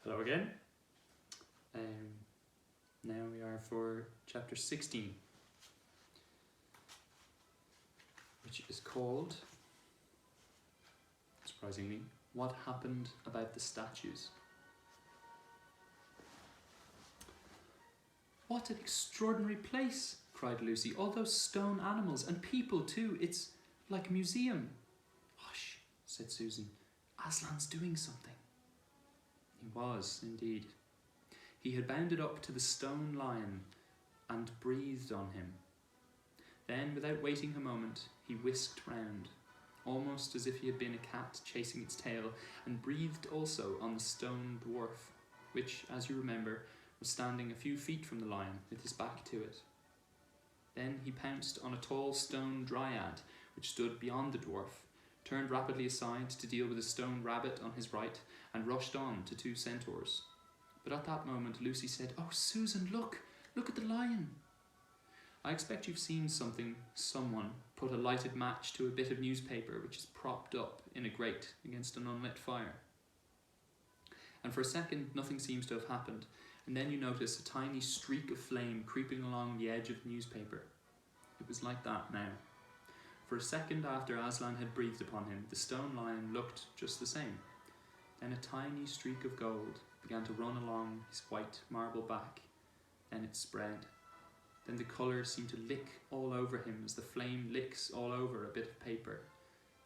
Hello again. Now we are for chapter 16, which is called, surprisingly, What Happened About the Statues. What an extraordinary place, cried Lucy. All those stone animals and people too. It's like a museum. Hush, said Susan. Aslan's doing something. He was, indeed. He had bounded up to the stone lion and breathed on him. Then, without waiting a moment, he whisked round, almost as if he had been a cat chasing its tail, and breathed also on the stone dwarf, which, as you remember, was standing a few feet from the lion, with his back to it. Then he pounced on a tall stone dryad, which stood beyond the dwarf, turned rapidly aside to deal with a stone rabbit on his right, and rushed on to two centaurs. But at that moment Lucy said, "Oh, Susan, look at the lion." I expect you've seen someone put a lighted match to a bit of newspaper which is propped up in a grate against an unlit fire. And for a second nothing seems to have happened, and then you notice a tiny streak of flame creeping along the edge of the newspaper. It was like that now. For a second after Aslan had breathed upon him, the stone lion looked just the same. Then a tiny streak of gold began to run along his white marble back. Then it spread. Then the colour seemed to lick all over him as the flame licks all over a bit of paper.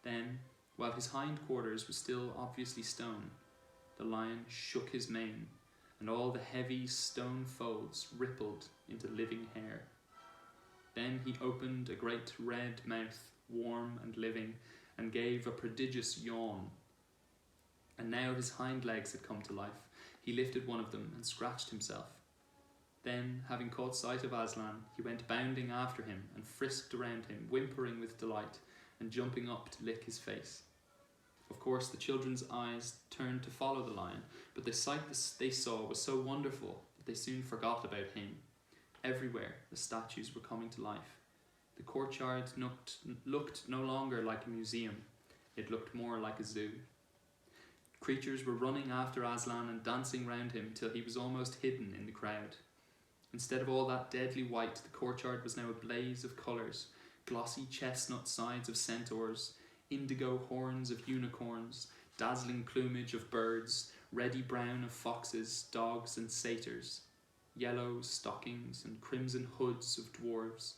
Then, while his hindquarters were still obviously stone, the lion shook his mane, and all the heavy stone folds rippled into living hair. Then he opened a great red mouth, warm and living, and gave a prodigious yawn. And now his hind legs had come to life. He lifted one of them and scratched himself. Then, having caught sight of Aslan, he went bounding after him and frisked around him, whimpering with delight and jumping up to lick his face. Of course, the children's eyes turned to follow the lion, but the sight they saw was so wonderful that they soon forgot about him. Everywhere the statues were coming to life. The courtyard looked no longer like a museum. It looked more like a zoo. Creatures were running after Aslan and dancing round him till he was almost hidden in the crowd. Instead of all that deadly white, the courtyard was now a blaze of colours: glossy chestnut sides of centaurs, indigo horns of unicorns, dazzling plumage of birds, reddy brown of foxes, dogs and satyrs, yellow stockings and crimson hoods of dwarves,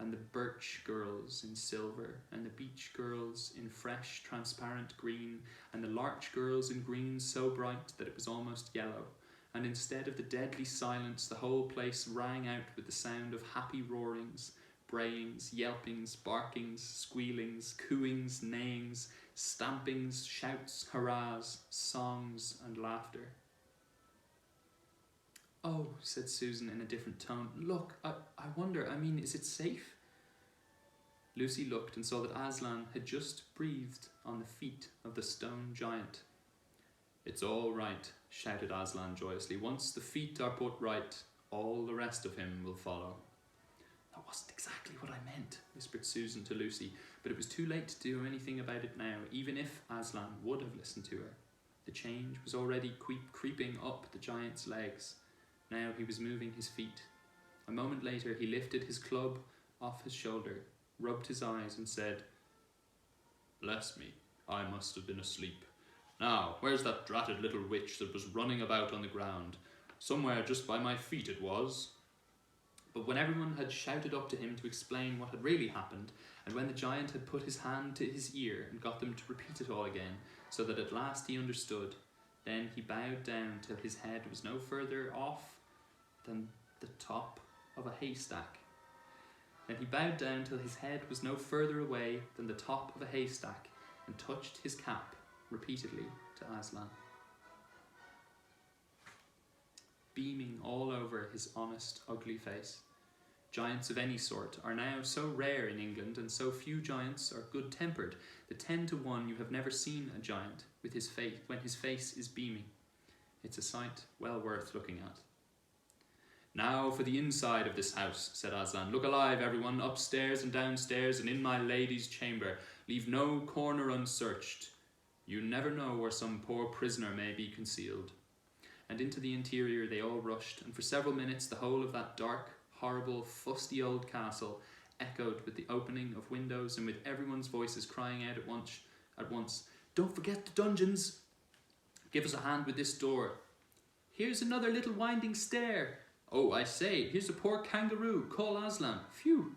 and the birch girls in silver, and the beech girls in fresh transparent green, and the larch girls in green so bright that it was almost yellow. And instead of the deadly silence, the whole place rang out with the sound of happy roarings, brayings, yelpings, barkings, squealings, cooings, neighings, stampings, shouts, hurrahs, songs and laughter. "Oh," said Susan in a different tone, "look, I wonder, is it safe?" Lucy looked and saw that Aslan had just breathed on the feet of the stone giant. "It's all right," shouted Aslan joyously. "Once the feet are put right, all the rest of him will follow." "That wasn't exactly what I meant," whispered Susan to Lucy, but it was too late to do anything about it now, even if Aslan would have listened to her. The change was already creeping up the giant's legs. Now he was moving his feet. A moment later he lifted his club off his shoulder, rubbed his eyes and said, "Bless me, I must have been asleep. Now, where's that dratted little witch that was running about on the ground? Somewhere just by my feet it was." But when everyone had shouted up to him to explain what had really happened, and when the giant had put his hand to his ear and got them to repeat it all again, so that at last he understood, then he bowed down till his head was no further off than the top of a haystack. Then he bowed down till his head was no further away than the top of a haystack, and touched his cap repeatedly to Aslan, beaming all over his honest, ugly face. Giants of any sort are now so rare in England, and so few giants are good-tempered, that 10 to 1 you have never seen a giant with his face when his face is beaming. It's a sight well worth looking at. "Now for the inside of this house," said Aslan. "Look alive, everyone, upstairs and downstairs, and in my lady's chamber. Leave no corner unsearched. You never know where some poor prisoner may be concealed. and into the interior they all rushed, and for several minutes the whole of that dark, horrible, fusty old castle echoed with the opening of windows and with everyone's voices crying out at once, "Don't forget the dungeons! Give us a hand with this door. Here's another little winding stair. Oh, I say, here's a poor kangaroo. Call Aslan. Phew!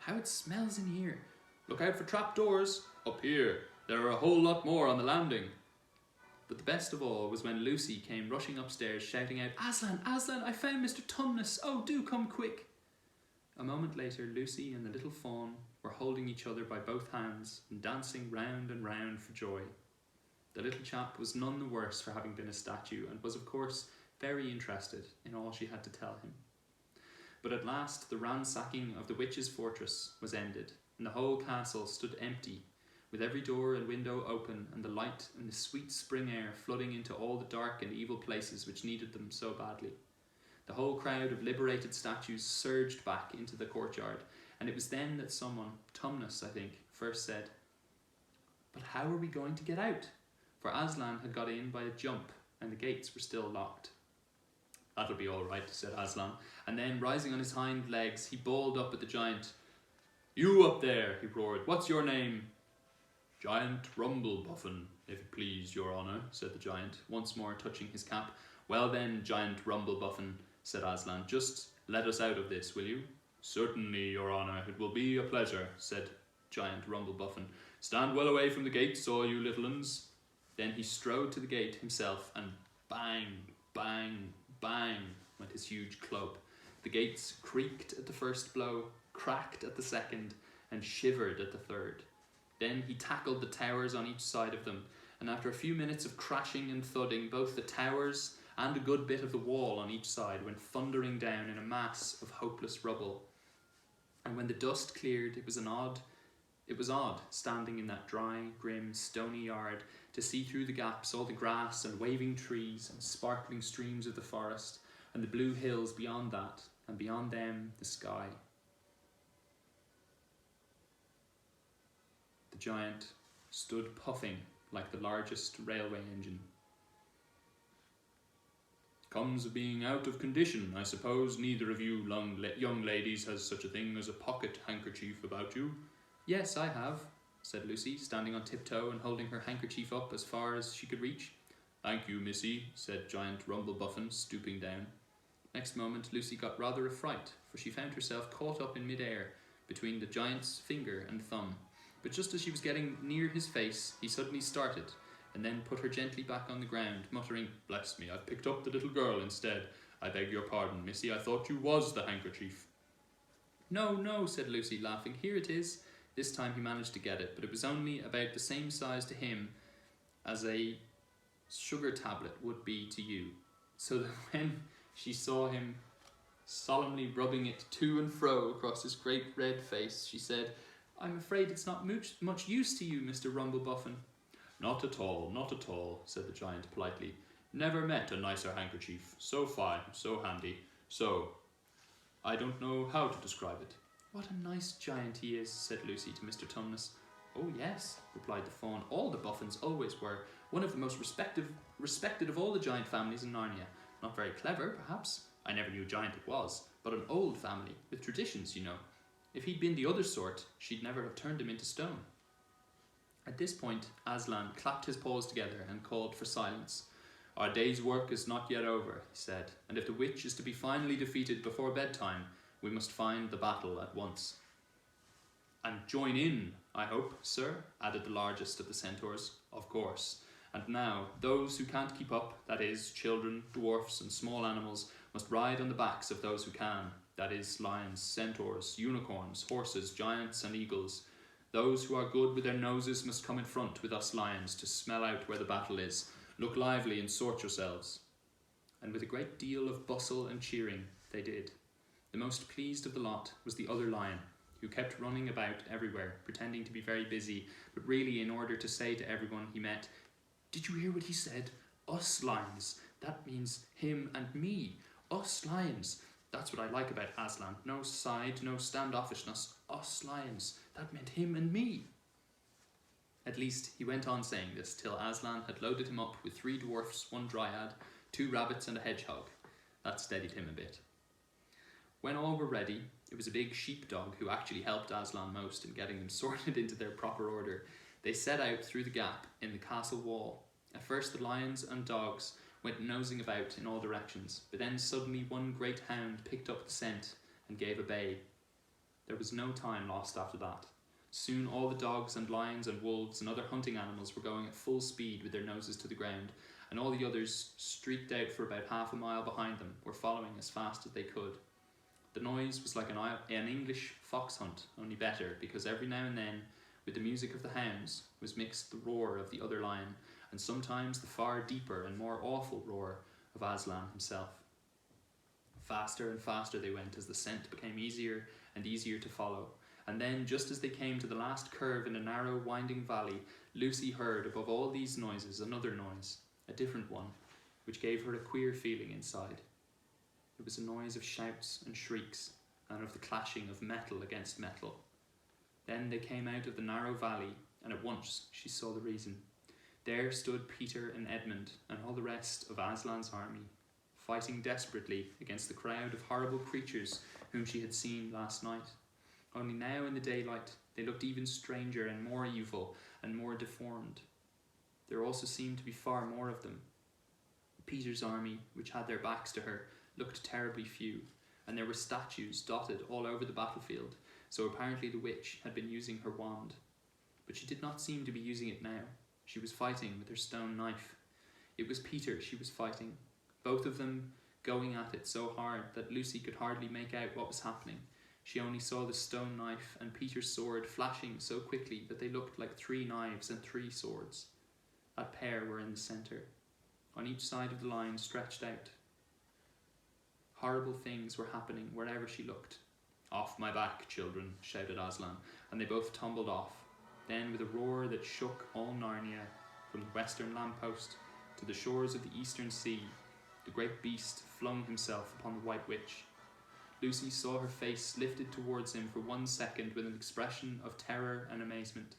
How it smells in here. Look out for trapdoors. Up here. There are a whole lot more on the landing." But the best of all was when Lucy came rushing upstairs shouting out, "Aslan, Aslan, I found Mr. Tumnus. Oh, do come quick." A moment later, Lucy and the little fawn were holding each other by both hands and dancing round and round for joy. The little chap was none the worse for having been a statue, and was of course very interested in all she had to tell him. But at last the ransacking of the witch's fortress was ended, and the whole castle stood empty, with every door and window open, and the light and the sweet spring air flooding into all the dark and evil places which needed them so badly. The whole crowd of liberated statues surged back into the courtyard, and it was then that someone, Tumnus I think, first said, "But how are we going to get out?" For Aslan had got in by a jump, and the gates were still locked. "That'll be all right," said Aslan, and then, rising on his hind legs, he bawled up at the giant. "You up there," he roared, "what's your name?" "Giant Rumblebuffin, if it please your honour," said the giant, once more touching his cap. "Well then, Giant Rumblebuffin," said Aslan, "just let us out of this, will you?" "Certainly, your honour, it will be a pleasure," said Giant Rumblebuffin. "Stand well away from the gates, all you little uns." Then he strode to the gate himself, and bang, bang, bang went his huge club. The gates creaked at the first blow, cracked at the second, and shivered at the third. Then he tackled the towers on each side of them, and after a few minutes of crashing and thudding, both the towers and a good bit of the wall on each side went thundering down in a mass of hopeless rubble. And when the dust cleared, it was odd, standing in that dry, grim, stony yard, to see through the gaps all the grass and waving trees and sparkling streams of the forest, and the blue hills beyond that, and beyond them the sky. The giant stood puffing like the largest railway engine. "Comes of being out of condition, I suppose. Neither of you young ladies has such a thing as a pocket handkerchief about you." "Yes, I have," said Lucy, standing on tiptoe and holding her handkerchief up as far as she could reach. "Thank you, missy," said Giant Rumblebuffin, stooping down. Next moment Lucy got rather a fright, for she found herself caught up in mid-air between the giant's finger and thumb. But just as she was getting near his face, he suddenly started, and then put her gently back on the ground, muttering, "Bless me, I've picked up the little girl instead. I beg your pardon, missy, I thought you was the handkerchief." "No, no," said Lucy, laughing, "here it is." This time he managed to get it, but it was only about the same size to him as a sugar tablet would be to you, so that when she saw him solemnly rubbing it to and fro across his great red face, she said, "I'm afraid it's not much use to you, Mr. Rumblebuffin." Not at all," said the giant politely. "Never met a nicer handkerchief. So fine, so handy, so... I don't know how to describe it." "What a nice giant he is," said Lucy to Mr. Tumnus. "Oh yes," replied the fawn, "all the Buffins always were. One of the most respected of all the giant families in Narnia. Not very clever, perhaps. I never knew giant it was, but an old family, with traditions, you know. If he'd been the other sort, she'd never have turned him into stone." At this point, Aslan clapped his paws together and called for silence. "Our day's work is not yet over," he said, "and if the witch is to be finally defeated before bedtime, we must find the battle at once." "And join in, I hope, sir," added the largest of the centaurs. "Of course. And now, those who can't keep up, that is, children, dwarfs, and small animals, must ride on the backs of those who can, that is, lions, centaurs, unicorns, horses, giants, and eagles. Those who are good with their noses must come in front with us lions to smell out where the battle is. Look lively and sort yourselves." And with a great deal of bustle and cheering, they did. The most pleased of the lot was the other lion, who kept running about everywhere, pretending to be very busy, but really in order to say to everyone he met, "Did you hear what he said? Us lions. That means him and me. Us lions. That's what I like about Aslan. No side, no standoffishness. Us lions. That meant him and me." At least he went on saying this till Aslan had loaded him up with 3 dwarfs, 1 dryad, 2 rabbits and a hedgehog. That steadied him a bit. When all were ready, it was a big sheepdog who actually helped Aslan most in getting them sorted into their proper order. They set out through the gap in the castle wall. At first the lions and dogs went nosing about in all directions, but then suddenly one great hound picked up the scent and gave a bay. There was no time lost after that. Soon all the dogs and lions and wolves and other hunting animals were going at full speed with their noses to the ground, and all the others, streaked out for about half a mile behind them, were following as fast as they could. The noise was like an English fox hunt, only better, because every now and then, with the music of the hounds, was mixed the roar of the other lion, and sometimes the far deeper and more awful roar of Aslan himself. Faster and faster they went as the scent became easier and easier to follow, and then, just as they came to the last curve in a narrow, winding valley, Lucy heard above all these noises another noise, a different one, which gave her a queer feeling inside. It was a noise of shouts and shrieks, and of the clashing of metal against metal. Then they came out of the narrow valley, and at once she saw the reason. There stood Peter and Edmund and all the rest of Aslan's army, fighting desperately against the crowd of horrible creatures whom she had seen last night. Only now in the daylight they looked even stranger and more evil and more deformed. There also seemed to be far more of them. Peter's army, which had their backs to her, looked terribly few, and there were statues dotted all over the battlefield, so apparently the witch had been using her wand. But she did not seem to be using it now. She was fighting with her stone knife. It was Peter she was fighting, both of them going at it so hard that Lucy could hardly make out what was happening. She only saw the stone knife and Peter's sword flashing so quickly that they looked like 3 knives and 3 swords. That pair were in the centre. On each side of the line stretched out. Horrible things were happening wherever she looked. "Off my back, children," shouted Aslan, and they both tumbled off. Then, with a roar that shook all Narnia, from the western lamppost to the shores of the eastern sea, the great beast flung himself upon the White Witch. Lucy saw her face lifted towards him for 1 second with an expression of terror and amazement.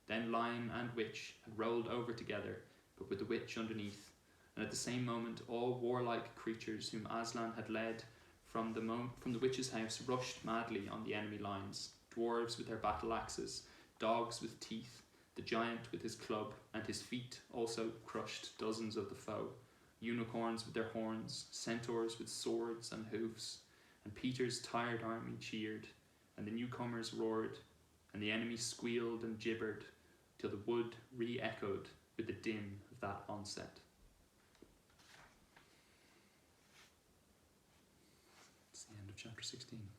Then lion and witch had rolled over together, but with the witch underneath, and at the same moment all warlike creatures whom Aslan had led from the witch's house rushed madly on the enemy lines. Dwarves with their battle axes, dogs with teeth, the giant with his club, and his feet also crushed dozens of the foe. Unicorns with their horns, centaurs with swords and hoofs, and Peter's tired army cheered, and the newcomers roared, and the enemy squealed and gibbered, till the wood re-echoed with the din of that onset. It's the end of chapter 16.